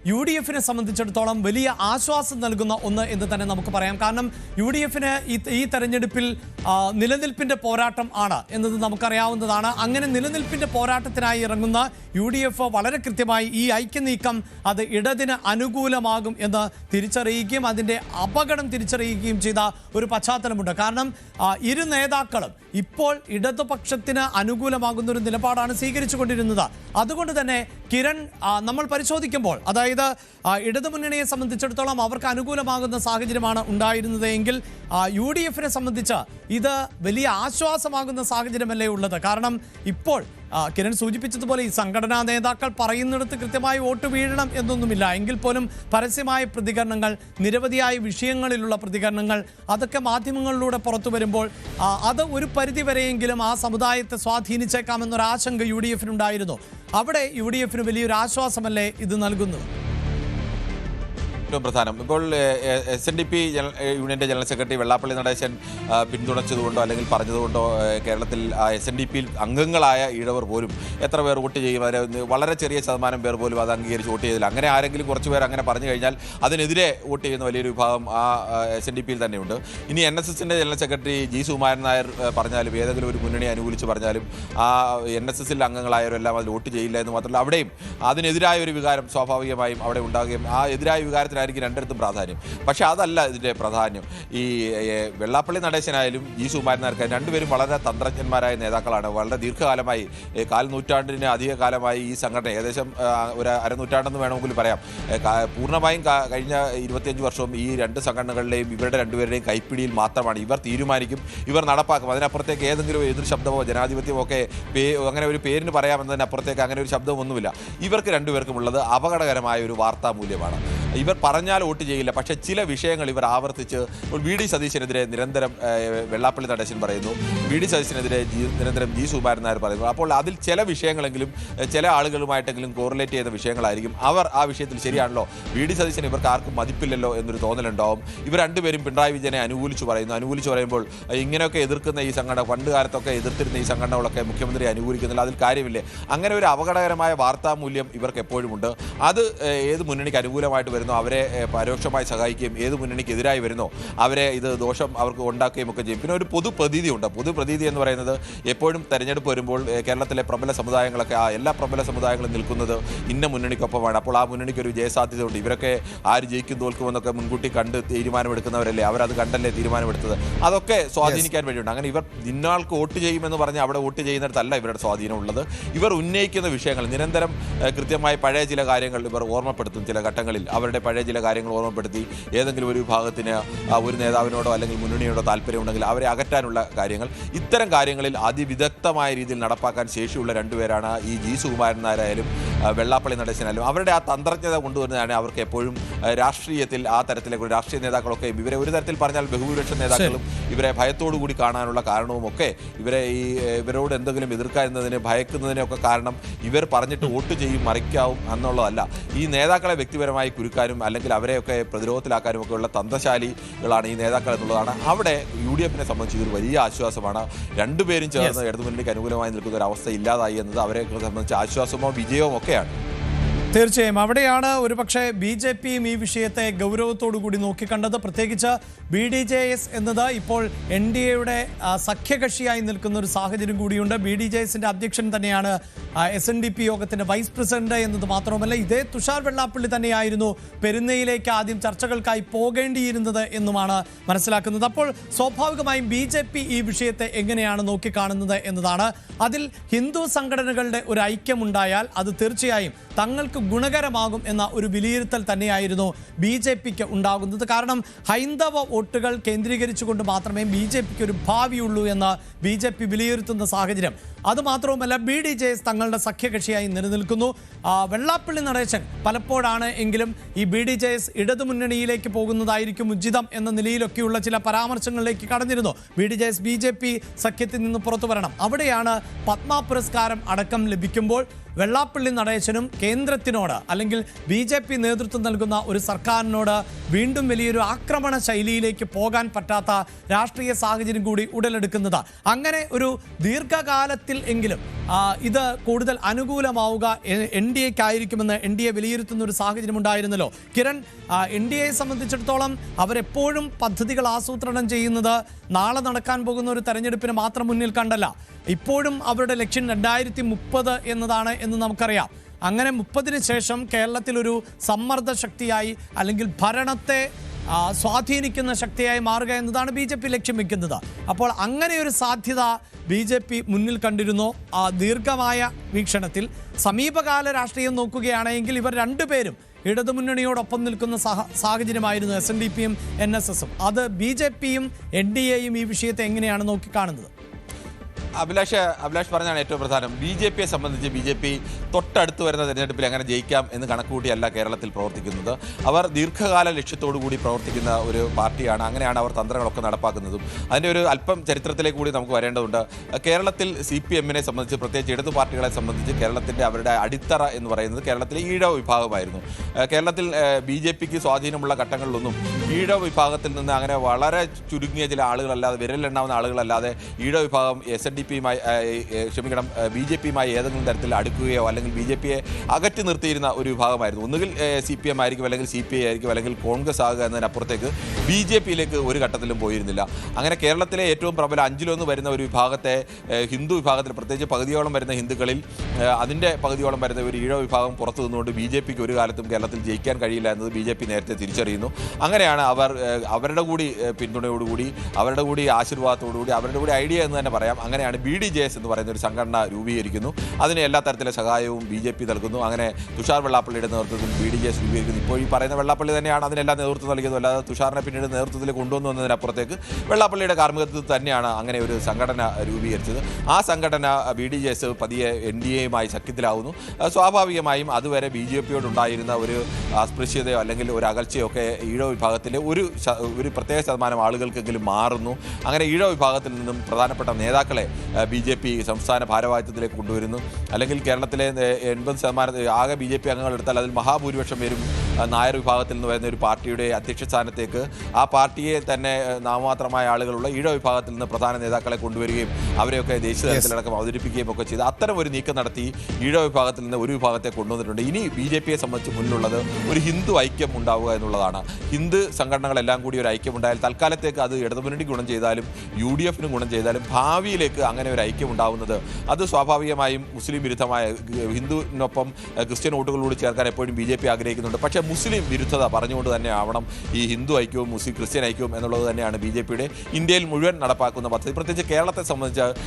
UDF-നെ സംബന്ധിച്ചിടത്തോളം വലിയ ആശ്വാസം നൽകുന്ന ഒന്ന് എന്ന് തന്നെ നമുക്ക് പറയാം. കാരണം UDF-ന് ഈ തെരഞ്ഞെടുപ്പിൽ നിലനിൽപ്പിന്റെ പോരാട്ടം ആണ് എന്നത് നമുക്കറിയാവുന്നതാണ്. അങ്ങനെ നിലനിൽപ്പിന്റെ പോരാട്ടത്തിനായി ഇറങ്ങുന്ന UDF വളരെ കൃത്യമായി ഈ ഐക്യനീക്കം അത് ഇടതിന് അനുകൂലമാകും എന്ന് തിരിച്ചറിയുകയും അതിൻ്റെ അപകടം തിരിച്ചറിയുകയും ചെയ്ത ഒരു പശ്ചാത്തലമുണ്ട്. കാരണം ഇരു നേതാക്കളും ഇപ്പോൾ ഇടതുപക്ഷത്തിന് അനുകൂലമാകുന്ന ഒരു നിലപാടാണ് സ്വീകരിച്ചു കൊണ്ടിരുന്നത്. അതുകൊണ്ട് തന്നെ കിരൺ നമ്മൾ പരിശോധിക്കുമ്പോൾ, അതായത് ഇടതുമുന്നണിയെ സംബന്ധിച്ചിടത്തോളം അവർക്ക് അനുകൂലമാകുന്ന സാഹചര്യമാണ് ഉണ്ടായിരുന്നത് എങ്കിൽ UDF-നെ സംബന്ധിച്ച് ഇത് വലിയ ആശ്വാസമാകുന്ന സാഹചര്യമല്ലേ ഉള്ളത്. കാരണം ഇപ്പോൾ കിരൺ സൂചിപ്പിച്ചതുപോലെ ഈ സംഘടനാ നേതാക്കൾ പറയുന്നിടത്ത് കൃത്യമായി വോട്ട് വീഴണം എന്നൊന്നുമില്ല. എങ്കിൽ പോലും പരസ്യമായ പ്രതികരണങ്ങൾ, നിരവധിയായ വിഷയങ്ങളിലുള്ള പ്രതികരണങ്ങൾ, അതൊക്കെ മാധ്യമങ്ങളിലൂടെ പുറത്തു വരുമ്പോൾ അത് ഒരു പരിധിവരെയെങ്കിലും ആ സമുദായത്തെ സ്വാധീനിച്ചേക്കാമെന്നൊരാശങ്ക UDF-നുണ്ടായിരുന്നു. അവിടെ UDF-ന് വലിയൊരു ആശ്വാസമല്ലേ ഇത് നൽകുന്നത്? ഏറ്റവും പ്രധാനം ഇപ്പോൾ SNDP യൂണിയൻ്റെ ജനറൽ സെക്രട്ടറി വെള്ളാപ്പള്ളി നടേശൻ പിന്തുണച്ചതുകൊണ്ടോ അല്ലെങ്കിൽ പറഞ്ഞതുകൊണ്ടോ കേരളത്തിൽ SNDP-യിൽ അംഗങ്ങളായ ഈഴവർ പോലും എത്ര പേർ വോട്ട് ചെയ്യും, അതിന് വളരെ ചെറിയ ശതമാനം പേർ പോലും അത് അംഗീകരിച്ച് വോട്ട് ചെയ്തില്ല. അങ്ങനെ ആരെങ്കിലും കുറച്ച് പേർ അങ്ങനെ പറഞ്ഞു കഴിഞ്ഞാൽ അതിനെതിരെ വോട്ട് ചെയ്യുന്ന വലിയൊരു വിഭാഗം ആ SNDP-യിൽ തന്നെയുണ്ട്. ഇനി NSS-ൻ്റെ general secretary G. Sukumaran Nair പറഞ്ഞാലും ഏതെങ്കിലും ഒരു മുന്നണി അനുകൂലിച്ച് പറഞ്ഞാലും ആ NSS-ൽ അംഗങ്ങളായവരെല്ലാം അതിൽ വോട്ട് ചെയ്യില്ല എന്ന് മാത്രമല്ല അവിടെയും അതിനെതിരായ ഒരു വികാരം സ്വാഭാവികമായും അവിടെ ഉണ്ടാകുകയും ആ എതിരായ വികാരത്തിന് രണ്ടിടത്തും പ്രാധാന്യം. പക്ഷെ അതല്ല ഇതിൻ്റെ പ്രാധാന്യം. ഈ വെള്ളാപ്പള്ളി നടേശനായാലും G. സുകുമാരൻ നായർ രണ്ടുപേരും വളരെ തന്ത്രജ്ഞന്മാരായ നേതാക്കളാണ്. വളരെ ദീർഘകാലമായി, കാൽനൂറ്റാണ്ടിന് അധിക കാലമായി ഈ സംഘടന, ഏകദേശം ഒരു അരനൂറ്റാണ്ടെന്ന് വേണമെങ്കിൽ പറയാം, പൂർണ്ണമായും കഴിഞ്ഞ 25 വർഷവും ഈ രണ്ട് സംഘടനകളിലെയും ഇവരുടെ രണ്ടുപേരുടെയും കൈപ്പിടിയിൽ മാത്രമാണ്. ഇവർ തീരുമാനിക്കും, ഇവർ നടപ്പാക്കും. അതിനപ്പുറത്തേക്ക് ഏതെങ്കിലും എതിർ ശബ്ദമോ ജനാധിപത്യമോ ഒക്കെ അങ്ങനെ ഒരു പേരിന് പറയാമെന്നതിനപ്പുറത്തേക്ക് അങ്ങനെ ഒരു ശബ്ദമൊന്നുമില്ല. ഇവർക്ക് രണ്ടുപേർക്കുമുള്ളത് അപകടകരമായ ഒരു വാർത്താമൂല്യമാണ്. ഇവർ പറഞ്ഞാൽ വോട്ട് ചെയ്യില്ല, പക്ഷേ ചില വിഷയങ്ങൾ ഇവർ ആവർത്തിച്ച് VD സതീശനെതിരെ നിരന്തരം വെള്ളാപ്പള്ളി നടേശൻ പറയുന്നു, VD സതീശനെതിരെ നിരന്തരം G. സുകുമാരൻ നായർ പറയുന്നു. അപ്പോൾ അതിൽ ചില വിഷയങ്ങളെങ്കിലും ചില ആളുകളുമായിട്ടെങ്കിലും കോറിലേറ്റ് ചെയ്യുന്ന വിഷയങ്ങളായിരിക്കും. അവർ ആ വിഷയത്തിൽ ശരിയാണല്ലോ, VD സതീശൻ ഇവർക്ക് ആർക്കും മതിപ്പില്ലല്ലോ എന്നൊരു തോന്നലുണ്ടാവും. ഇവർ രണ്ടുപേരും പിണറായി വിജയനെ അനുകൂലിച്ച് പറയുമ്പോൾ ഇങ്ങനെയൊക്കെ എതിർക്കുന്ന ഈ സംഘടന, പണ്ട് കാലത്തൊക്കെ എതിർത്തിരുന്ന ഈ സംഘടനകളൊക്കെ മുഖ്യമന്ത്രി അനുകൂലിക്കുന്നില്ല, അതിൽ കാര്യമില്ലേ. അങ്ങനെ ഒരു അപകടകരമായ വാർത്താമൂല്യം ഇവർക്ക് എപ്പോഴുമുണ്ട്. അത് ഏത് മുന്നണിക്ക് അനുകൂലമായിട്ട് വരുന്നോ അവരെ പരോക്ഷമായി സഹായിക്കുകയും ഏത് മുന്നണിക്ക് എതിരായി വരുന്നോ അവരെ ഇത് ദോഷം അവർക്ക് ഉണ്ടാക്കുകയും ഒക്കെ ചെയ്യും. പിന്നെ ഒരു പൊതുപ്രതീതിയുണ്ട്. പൊതുപ്രതീതി എന്ന് പറയുന്നത് എപ്പോഴും തെരഞ്ഞെടുപ്പ് വരുമ്പോൾ കേരളത്തിലെ പ്രബല സമുദായങ്ങളൊക്കെ എല്ലാ പ്രബല സമുദായങ്ങളും നിൽക്കുന്നത് ഇന്ന മുന്നണിക്കൊപ്പമാണ്. അപ്പോൾ ആ മുന്നണിക്ക് ഒരു ജയസാധ്യതയുണ്ട്. ഇവരൊക്കെ ആര് ജയിക്കും തോൽക്കുമെന്നൊക്കെ മുൻകൂട്ടി കണ്ട് തീരുമാനമെടുക്കുന്നവരല്ലേ, അവരത് കണ്ടല്ലേ തീരുമാനമെടുത്തത്. അതൊക്കെ സ്വാധീനിക്കാൻ വേണ്ടിയുണ്ട്. അങ്ങനെ ഇവർ ഇന്നാൾക്ക് വോട്ട് ചെയ്യുമെന്ന് പറഞ്ഞ് അവിടെ വോട്ട് ചെയ്യുന്നിടത്തല്ല ഇവരുടെ സ്വാധീനമുള്ളത്. ഇവർ ഉന്നയിക്കുന്ന വിഷയങ്ങൾ നിരന്തരം കൃത്യമായി പഴയ ചില കാര്യങ്ങൾ ഇവർ ഓർമ്മപ്പെടുത്തും. ചില ഘട്ടങ്ങളിൽ അവരുടെ പഴയ ചില കാര്യങ്ങൾ ഓർമ്മപ്പെടുത്തി ഏതെങ്കിലും ഒരു വിഭാഗത്തിന് ഒരു നേതാവിനോടോ അല്ലെങ്കിൽ മുന്നണിയോടോ താല്പര്യമുണ്ടെങ്കിൽ അവരെ അകറ്റാനുള്ള കാര്യങ്ങൾ, ഇത്തരം കാര്യങ്ങളിൽ അതിവിദഗ്ധമായ രീതിയിൽ നടപ്പാക്കാൻ ശേഷിയുള്ള രണ്ടുപേരാണ് ഈ G. സുകുമാരൻ നായരായാലും വെള്ളാപ്പള്ളി നടേശനായാലും. അവരുടെ ആ തന്ത്രജ്ഞത കൊണ്ടുവരുന്നതാണ് അവർക്ക് എപ്പോഴും രാഷ്ട്രീയത്തിൽ ആ തരത്തിലേക്ക് രാഷ്ട്രീയ നേതാക്കളൊക്കെ ഇവരെ ഒരു തരത്തിൽ പറഞ്ഞാൽ ബഹുഭൂരിപക്ഷ നേതാക്കളും ഇവരെ ഭയത്തോടു കൂടി കാണാനുള്ള കാരണവുമൊക്കെ ഇവരോട് എന്തെങ്കിലും എതിർക്കാവുന്നതിന് ഭയക്കുന്നതിനൊക്കെ കാരണം ഇവർ പറഞ്ഞിട്ട് വോട്ട് ചെയ്യും മറിക്കാവും എന്നുള്ളതല്ല. ഈ നേതാക്കളെ വ്യക്തിപരമായി കുരുക്കാനും അല്ലെങ്കിൽ അവരെയൊക്കെ പ്രതിരോധത്തിലാക്കാനും ഒക്കെ ഉള്ള തന്ത്രശാലികളാണ് ഈ നേതാക്കൾ എന്നുള്ളതാണ്. അവിടെ UDF-നെ സംബന്ധിച്ച് ഇതൊരു വലിയ ആശ്വാസമാണ്. രണ്ടുപേരും ചേർന്ന് ഇടതുമുന്നണിക്ക് അനുകൂലമായി നിൽക്കുന്ന ഒരു അവസ്ഥ ഇല്ലാതായി എന്നത് അവരെ സംബന്ധിച്ച് ആശ്വാസമോ വിജയവും ഒക്കെയാണ്. തീർച്ചയായും അവിടെയാണ് ഒരുപക്ഷെ BJP-യും ഈ വിഷയത്തെ ഗൗരവത്തോടു കൂടി നോക്കിക്കണ്ടത്. പ്രത്യേകിച്ച് BDJS എന്നത് ഇപ്പോൾ NDA-യുടെ സഖ്യകക്ഷിയായി നിൽക്കുന്ന ഒരു സാഹചര്യം കൂടിയുണ്ട്. BDJS-ന്റെ അധ്യക്ഷൻ തന്നെയാണ് SNDP യോഗത്തിന്റെ വൈസ് പ്രസിഡന്റ് എന്നത് മാത്രമല്ല, ഇതേ തുഷാർ വെള്ളാപ്പള്ളി തന്നെയായിരുന്നു പെരുന്നയിലേക്ക് ആദ്യം ചർച്ചകൾക്കായി പോകേണ്ടിയിരുന്നത് എന്നുമാണ് മനസ്സിലാക്കുന്നത്. അപ്പോൾ സ്വാഭാവികമായും BJP ഈ വിഷയത്തെ എങ്ങനെയാണ് നോക്കിക്കാണുന്നത് എന്നതാണ്. അതിൽ ഹിന്ദു സംഘടനകളുടെ ഒരു ഐക്യമുണ്ടായാൽ അത് തീർച്ചയായും തങ്ങൾക്ക് ഗുണകരമാകും എന്ന ഒരു വിലയിരുത്തൽ തന്നെയായിരുന്നു BJP-ക്ക് ഉണ്ടാകുന്നത്. കാരണം ഹൈന്ദവ വോട്ടുകൾ കേന്ദ്രീകരിച്ചുകൊണ്ട് മാത്രമേ BJP-ക്ക് ഒരു ഭാവിയുള്ളൂ എന്ന് BJP വിലയിരുത്തുന്ന സാഹചര്യം. അതുമാത്രവുമല്ല, BDJS തങ്ങളുടെ സഖ്യകക്ഷിയായി നിലനിൽക്കുന്നു. വെള്ളാപ്പള്ളി നടേശൻ പലപ്പോഴാണ് എങ്കിലും ഈ BDJS ഇടതുമുന്നണിയിലേക്ക് പോകുന്നതായിരിക്കും ഉചിതം എന്ന നിലയിലൊക്കെയുള്ള ചില പരാമർശങ്ങളിലേക്ക് കടന്നിരുന്നു. BDJS BJP സഖ്യത്തിൽ നിന്ന് പുറത്തു വരണം. അവിടെയാണ് പത്മ പുരസ്കാരം അടക്കം ലഭിക്കുമ്പോൾ വെള്ളാപ്പള്ളി നടേശനും കേന്ദ്രത്തിനോട് അല്ലെങ്കിൽ BJP നേതൃത്വം നൽകുന്ന ഒരു സർക്കാരിനോട് വീണ്ടും വലിയൊരു ആക്രമണ ശൈലിയിലേക്ക് പോകാൻ പറ്റാത്ത രാഷ്ട്രീയ സാഹചര്യം കൂടി ഉടലെടുക്കുന്നത്. അങ്ങനെ ഒരു ദീർഘകാലത്തെ കേരളത്തിൽ എങ്കിലും ഇത് കൂടുതൽ അനുകൂലമാവുക എൻ ഡി എക്കായിരിക്കുമെന്ന് എൻ ഡി എ വിലയിരുത്തുന്ന ഒരു സാഹചര്യം ഉണ്ടായിരുന്നല്ലോ. കിരൺ, എൻ ഡി എയെ സംബന്ധിച്ചിടത്തോളം അവരെപ്പോഴും പദ്ധതികൾ ആസൂത്രണം ചെയ്യുന്നത് നാളെ നടക്കാൻ പോകുന്ന ഒരു തെരഞ്ഞെടുപ്പിന് മാത്രം മുന്നിൽ കണ്ടല്ല. ഇപ്പോഴും അവരുടെ ലക്ഷ്യം 2030 എന്നതാണ് എന്ന് നമുക്കറിയാം. അങ്ങനെ 30-ന് ശേഷം കേരളത്തിലൊരു സമ്മർദ്ദ ശക്തിയായി അല്ലെങ്കിൽ ഭരണത്തെ സ്വാധീനിക്കുന്ന ശക്തിയായി മാറുക എന്നതാണ് BJP ലക്ഷ്യം വെക്കുന്നത്. അപ്പോൾ അങ്ങനെ ഒരു സാധ്യത BJP മുന്നിൽ കണ്ടിരുന്നു. ദീർഘമായ വീക്ഷണത്തിൽ സമീപകാല രാഷ്ട്രീയം നോക്കുകയാണെങ്കിൽ ഇവർ രണ്ടുപേരും ഇടതുമുന്നണിയോടൊപ്പം നിൽക്കുന്ന സാഹചര്യമായിരുന്നു SNDPയും NSSും. അത് BJPയും NDAയും ഈ വിഷയത്തെ എങ്ങനെയാണ് നോക്കിക്കാണുന്നത്? അഭിലാഷ് പറഞ്ഞാണ് ഏറ്റവും പ്രധാനം. BJPയെ സംബന്ധിച്ച് BJP തൊട്ടടുത്ത് വരുന്ന തെരഞ്ഞെടുപ്പിൽ എങ്ങനെ ജയിക്കാം എന്ന് കണക്കുകൂട്ടിയല്ല കേരളത്തിൽ പ്രവർത്തിക്കുന്നത്. അവർ ദീർഘകാല ലക്ഷ്യത്തോടു കൂടി പ്രവർത്തിക്കുന്ന ഒരു പാർട്ടിയാണ്. അങ്ങനെയാണ് അവർ തന്ത്രങ്ങളൊക്കെ നടപ്പാക്കുന്നതും. അതിൻ്റെ ഒരു അല്പം ചരിത്രത്തിലേക്ക് കൂടി നമുക്ക് വരേണ്ടതുണ്ട്. കേരളത്തിൽ CPMനെ സംബന്ധിച്ച്, പ്രത്യേകിച്ച് ഇടതു പാർട്ടികളെ സംബന്ധിച്ച് കേരളത്തിൻ്റെ അവരുടെ അടിത്തറ എന്ന് പറയുന്നത് കേരളത്തിലെ ഈഴവ വിഭാഗമായിരുന്നു. കേരളത്തിൽ BJPക്ക് സ്വാധീനമുള്ള ഘട്ടങ്ങളിലൊന്നും ഈഴവ വിഭാഗത്തിൽ നിന്ന് അങ്ങനെ വളരെ ചുരുങ്ങിയ ചില ആളുകളല്ലാതെ, വിരലിലെണ്ണാവുന്ന ആളുകളല്ലാതെ ഈഴവ വിഭാഗം BJPയുമായി ഏതെങ്കിലും തരത്തിൽ അടുക്കുകയോ അല്ലെങ്കിൽ BJPയെ അകറ്റി നിർത്തിയിരുന്ന ഒരു വിഭാഗമായിരുന്നു. ഒന്നുകിൽ CPM ആയിരിക്കും, അല്ലെങ്കിൽ CPI ആയിരിക്കും, അല്ലെങ്കിൽ കോൺഗ്രസ് ആകുക എന്നതിനപ്പുറത്തേക്ക് BJPയിലേക്ക് ഒരു ഘട്ടത്തിലും പോയിരുന്നില്ല. അങ്ങനെ കേരളത്തിലെ ഏറ്റവും പ്രബല 5-1 വരുന്ന ഒരു വിഭാഗത്തെ ഹിന്ദു വിഭാഗത്തിൽ, പ്രത്യേകിച്ച് പകുതിയോളം വരുന്ന ഹിന്ദുക്കളിൽ അതിൻ്റെ പകുതിയോളം വരുന്ന ഒരു ഈഴവ വിഭാഗം പുറത്തു നിന്നുകൊണ്ട് BJPക്ക് ഒരു കാലത്തും കേരളത്തിൽ ജയിക്കാൻ കഴിയില്ല എന്നത് BJP നേരത്തെ തിരിച്ചറിയുന്നു. അങ്ങനെയാണ് അവർ അവരുടെ കൂടി പിന്തുണയോടുകൂടി, അവരുടെ കൂടി ആശീർവാദത്തോടുകൂടി, അവരുടെ കൂടി ഐഡിയ എന്ന് തന്നെ പറയാം, അങ്ങനെയാണ് BDJS എന്ന് പറയുന്ന ഒരു സംഘടന രൂപീകരിക്കുന്നു. അതിന് എല്ലാ തരത്തിലെ സഹായവും BJP നൽകുന്നു. അങ്ങനെ തുഷാർ വെള്ളാപ്പള്ളിയുടെ നേതൃത്വത്തിൽ BDJS രൂപീകരിക്കുന്നു. ഇപ്പോൾ ഈ പറയുന്ന വെള്ളാപ്പള്ളി തന്നെയാണ് അതിനെല്ലാം നേതൃത്വം നൽകിയത്. അല്ലാതെ തുഷാറിനെ പിന്നീട് നേതൃത്വത്തിൽ കൊണ്ടുവന്നു എന്നതിനപ്പുറത്തേക്ക് വെള്ളാപ്പള്ളിയുടെ കാർമ്മികത്വത്തിൽ തന്നെയാണ് അങ്ങനെ ഒരു സംഘടന രൂപീകരിച്ചത്. ആ സംഘടന BDJS പതിയെ NDAയുമായി സഖ്യത്തിലാവുന്നു. സ്വാഭാവികമായും അതുവരെ BJPയോടുണ്ടായിരുന്ന ഒരു അസ്പൃശ്യതയോ അല്ലെങ്കിൽ ഒരു അകൽച്ചയോ ഒക്കെ ഈഴവ വിഭാഗത്തിലെ ഒരു പ്രത്യേക ശതമാനം ആളുകൾക്കെങ്കിലും മാറുന്നു. അങ്ങനെ ഈഴവ വിഭാഗത്തിൽ നിന്നും പ്രധാനപ്പെട്ട നേതാക്കളെ BJP സംസ്ഥാന ഭാരവാഹിത്വത്തിലേക്ക് കൊണ്ടുവരുന്നു. അല്ലെങ്കിൽ കേരളത്തിലെ 80% ആകെ BJP അംഗങ്ങൾ എടുത്താൽ അതിൽ മഹാഭൂരിപക്ഷം പേരും നായർ വിഭാഗത്തിൽ നിന്ന് വരുന്ന ഒരു പാർട്ടിയുടെ അധ്യക്ഷ സ്ഥാനത്തേക്ക് ആ പാർട്ടിയെ തന്നെ നാമമാത്രമായ ആളുകളുള്ള ഈഴവ വിഭാഗത്തിൽ നിന്ന് പ്രധാന നേതാക്കളെ കൊണ്ടുവരികയും അവരെയൊക്കെ ദേശീയ തലത്തിലടക്കം അവതരിപ്പിക്കുകയും ഒക്കെ ചെയ്ത് അത്തരം ഒരു നീക്കം നടത്തി ഈഴവ വിഭാഗത്തിൽ നിന്ന് ഒരു വിഭാഗത്തെ കൊണ്ടുവന്നിട്ടുണ്ട്. ഇനി BJPയെ സംബന്ധിച്ച് മുന്നിലുള്ളത് ഒരു ഹിന്ദു ഐക്യം ഉണ്ടാവുക എന്നുള്ളതാണ്. ഹിന്ദു സംഘടനകളെല്ലാം കൂടി ഒരു ഐക്യം ഉണ്ടായാൽ തൽക്കാലത്തേക്ക് അത് ഇടതുമുന്നണി ഗുണം ചെയ്താലും UDFന് ഗുണം ചെയ്താലും ഭാവിയിലേക്ക് അങ്ങനെ ഒരു ഐക്യം ഉണ്ടാവുന്നത് അത് സ്വാഭാവികമായും മുസ്ലിം വിരുദ്ധമായ, ഹിന്ദുവിനൊപ്പം ക്രിസ്ത്യൻ വോട്ടുകളോട് ചേർക്കാൻ എപ്പോഴും BJP ആഗ്രഹിക്കുന്നുണ്ട്. പക്ഷേ മുസ്ലിം വിരുദ്ധത പറഞ്ഞുകൊണ്ട് തന്നെ ആവണം ഈ ഹിന്ദു ഐക്യവും ക്രിസ്ത്യൻ ഐക്യവും എന്നുള്ളത് തന്നെയാണ് BJPയുടെ ഇന്ത്യയിൽ മുഴുവൻ നടപ്പാക്കുന്ന പദ്ധതി. പ്രത്യേകിച്ച് കേരളത്തെ സംബന്ധിച്ച്